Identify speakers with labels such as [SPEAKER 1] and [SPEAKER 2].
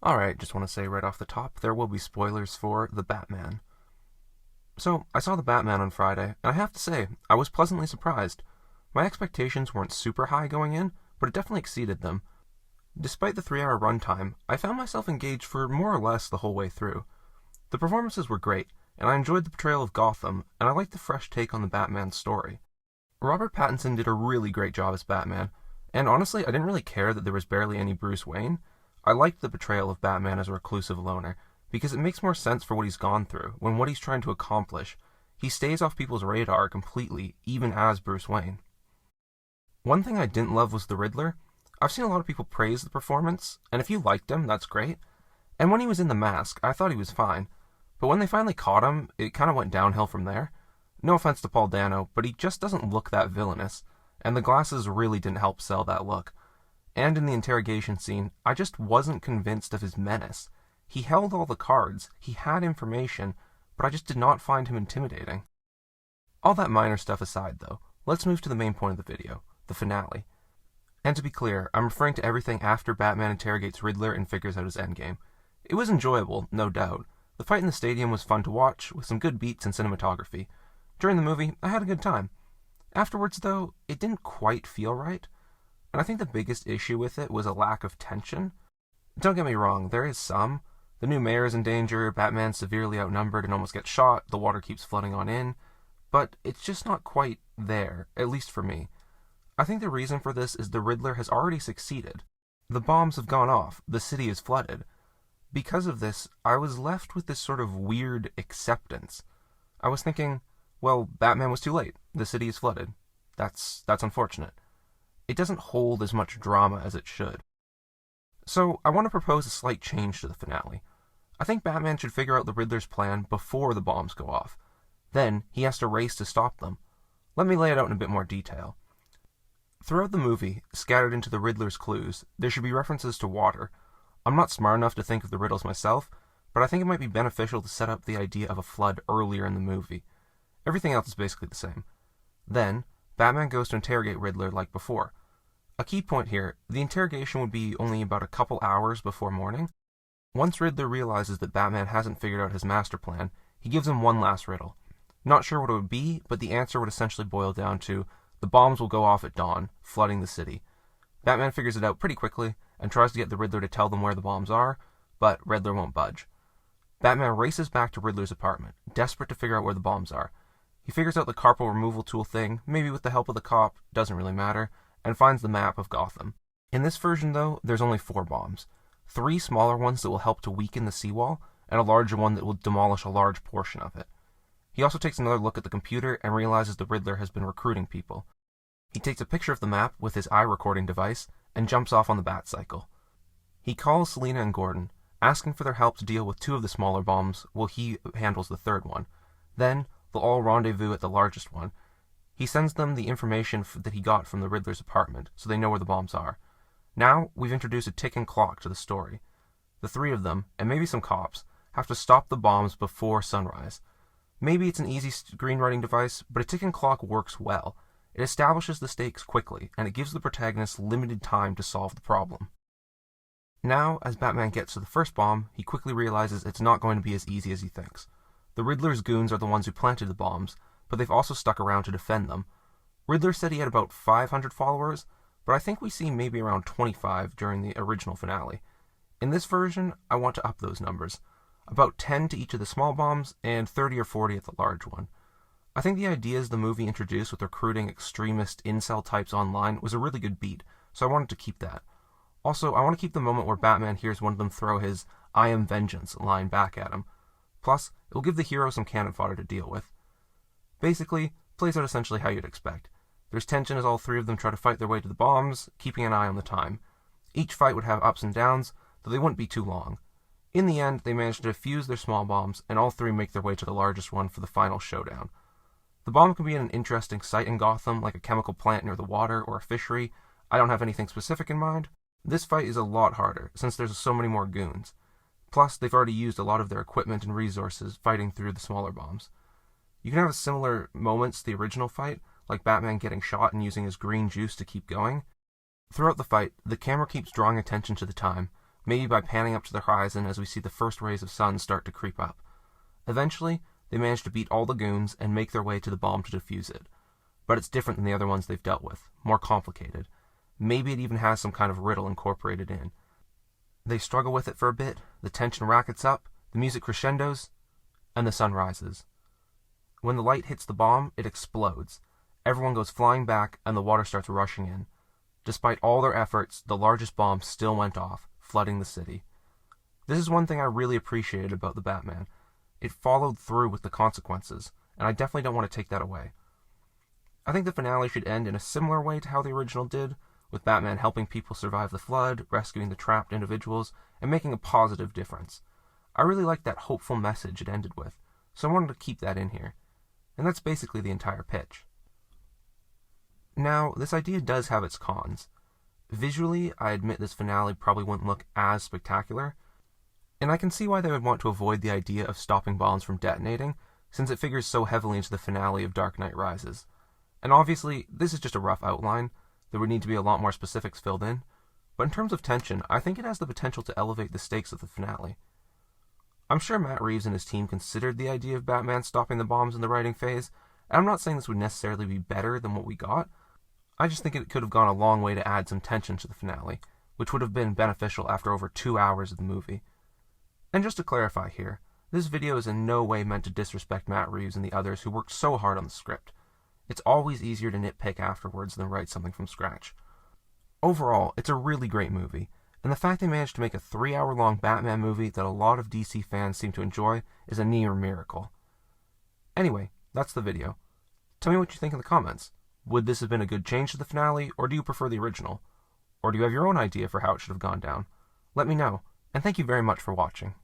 [SPEAKER 1] Alright, just want to say right off the top, there will be spoilers for The Batman. So, I saw The Batman on Friday, and I have to say, I was pleasantly surprised. My expectations weren't super high going in, but it definitely exceeded them. Despite the 3-hour runtime, I found myself engaged for more or less the whole way through. The performances were great, and I enjoyed the portrayal of Gotham, and I liked the fresh take on the Batman story. Robert Pattinson did a really great job as Batman, and honestly, I didn't really care that there was barely any Bruce Wayne. I liked the portrayal of Batman as a reclusive loner, because it makes more sense for what he's gone through, when what he's trying to accomplish. He stays off people's radar completely, even as Bruce Wayne. One thing I didn't love was the Riddler. I've seen a lot of people praise the performance, and if you liked him, that's great. And when he was in the mask, I thought he was fine. But when they finally caught him, it kind of went downhill from there. No offense to Paul Dano, but he just doesn't look that villainous, and the glasses really didn't help sell that look. And in the interrogation scene, I just wasn't convinced of his menace. He held all the cards, he had information, but I just did not find him intimidating. All that minor stuff aside, though, let's move to the main point of the video, the finale. And to be clear, I'm referring to everything after Batman interrogates Riddler and figures out his endgame. It was enjoyable, no doubt. The fight in the stadium was fun to watch, with some good beats and cinematography. During the movie, I had a good time. Afterwards, though, it didn't quite feel right. And I think the biggest issue with it was a lack of tension. Don't get me wrong, there is some. The new mayor is in danger, Batman's severely outnumbered and almost gets shot, the water keeps flooding on in. But it's just not quite there, at least for me. I think the reason for this is the Riddler has already succeeded. The bombs have gone off, the city is flooded. Because of this, I was left with this sort of weird acceptance. I was thinking, well, Batman was too late, the city is flooded. That's unfortunate. It doesn't hold as much drama as it should. So, I want to propose a slight change to the finale. I think Batman should figure out the Riddler's plan before the bombs go off. Then, he has to race to stop them. Let me lay it out in a bit more detail. Throughout the movie, scattered into the Riddler's clues, there should be references to water. I'm not smart enough to think of the riddles myself, but I think it might be beneficial to set up the idea of a flood earlier in the movie. Everything else is basically the same. Then, Batman goes to interrogate Riddler like before. A key point here, the interrogation would be only about a couple hours before morning. Once Riddler realizes that Batman hasn't figured out his master plan, he gives him one last riddle. Not sure what it would be, but the answer would essentially boil down to, the bombs will go off at dawn, flooding the city. Batman figures it out pretty quickly, and tries to get the Riddler to tell them where the bombs are, but Riddler won't budge. Batman races back to Riddler's apartment, desperate to figure out where the bombs are. He figures out the carpal removal tool thing, maybe with the help of the cop, doesn't really matter, and finds the map of Gotham. In this version, though, there's only 4 bombs. 3 smaller ones that will help to weaken the seawall, and a larger one that will demolish a large portion of it. He also takes another look at the computer and realizes the Riddler has been recruiting people. He takes a picture of the map with his eye recording device, and jumps off on the Batcycle. He calls Selina and Gordon, asking for their help to deal with 2 of the smaller bombs while he handles the 3rd one. Then, they'll all rendezvous at the largest one. He sends them the information that he got from the Riddler's apartment, so they know where the bombs are. Now, we've introduced a ticking clock to the story. The 3 of them, and maybe some cops, have to stop the bombs before sunrise. Maybe it's an easy screenwriting device, but a ticking clock works well. It establishes the stakes quickly, and it gives the protagonist limited time to solve the problem. Now, as Batman gets to the first bomb, he quickly realizes it's not going to be as easy as he thinks. The Riddler's goons are the ones who planted the bombs, but they've also stuck around to defend them. Riddler said he had about 500 followers, but I think we see maybe around 25 during the original finale. In this version, I want to up those numbers. About 10 to each of the small bombs, and 30 or 40 at the large one. I think the ideas the movie introduced with recruiting extremist incel types online was a really good beat, so I wanted to keep that. Also, I want to keep the moment where Batman hears one of them throw his "I am vengeance" line back at him. Plus, it'll give the hero some cannon fodder to deal with. Basically, plays out essentially how you'd expect. There's tension as all 3 of them try to fight their way to the bombs, keeping an eye on the time. Each fight would have ups and downs, though they wouldn't be too long. In the end, they manage to defuse their small bombs, and all 3 make their way to the largest one for the final showdown. The bomb can be in an interesting site in Gotham, like a chemical plant near the water or a fishery. I don't have anything specific in mind. This fight is a lot harder, since there's so many more goons. Plus, they've already used a lot of their equipment and resources fighting through the smaller bombs. You can have similar moments to the original fight, like Batman getting shot and using his green juice to keep going. Throughout the fight, the camera keeps drawing attention to the time, maybe by panning up to the horizon as we see the first rays of sun start to creep up. Eventually, they manage to beat all the goons and make their way to the bomb to defuse it. But it's different than the other ones they've dealt with, more complicated. Maybe it even has some kind of riddle incorporated in. They struggle with it for a bit, the tension rackets up, the music crescendos, and the sun rises. When the light hits the bomb, it explodes. Everyone goes flying back, and the water starts rushing in. Despite all their efforts, the largest bomb still went off, flooding the city. This is one thing I really appreciated about The Batman. It followed through with the consequences, and I definitely don't want to take that away. I think the finale should end in a similar way to how the original did, with Batman helping people survive the flood, rescuing the trapped individuals, and making a positive difference. I really liked that hopeful message it ended with, so I wanted to keep that in here. And that's basically the entire pitch. Now, this idea does have its cons. Visually, I admit this finale probably wouldn't look as spectacular, and I can see why they would want to avoid the idea of stopping bombs from detonating, since it figures so heavily into the finale of Dark Knight Rises. And obviously, this is just a rough outline. There would need to be a lot more specifics filled in, but in terms of tension, I think it has the potential to elevate the stakes of the finale. I'm sure Matt Reeves and his team considered the idea of Batman stopping the bombs in the writing phase, and I'm not saying this would necessarily be better than what we got. I just think it could have gone a long way to add some tension to the finale, which would have been beneficial after over 2 hours of the movie. And just to clarify here, this video is in no way meant to disrespect Matt Reeves and the others who worked so hard on the script. It's always easier to nitpick afterwards than write something from scratch. Overall, it's a really great movie, and the fact they managed to make a 3-hour-long Batman movie that a lot of DC fans seem to enjoy is a near miracle. Anyway, that's the video. Tell me what you think in the comments. Would this have been a good change to the finale, or do you prefer the original? Or do you have your own idea for how it should have gone down? Let me know, and thank you very much for watching.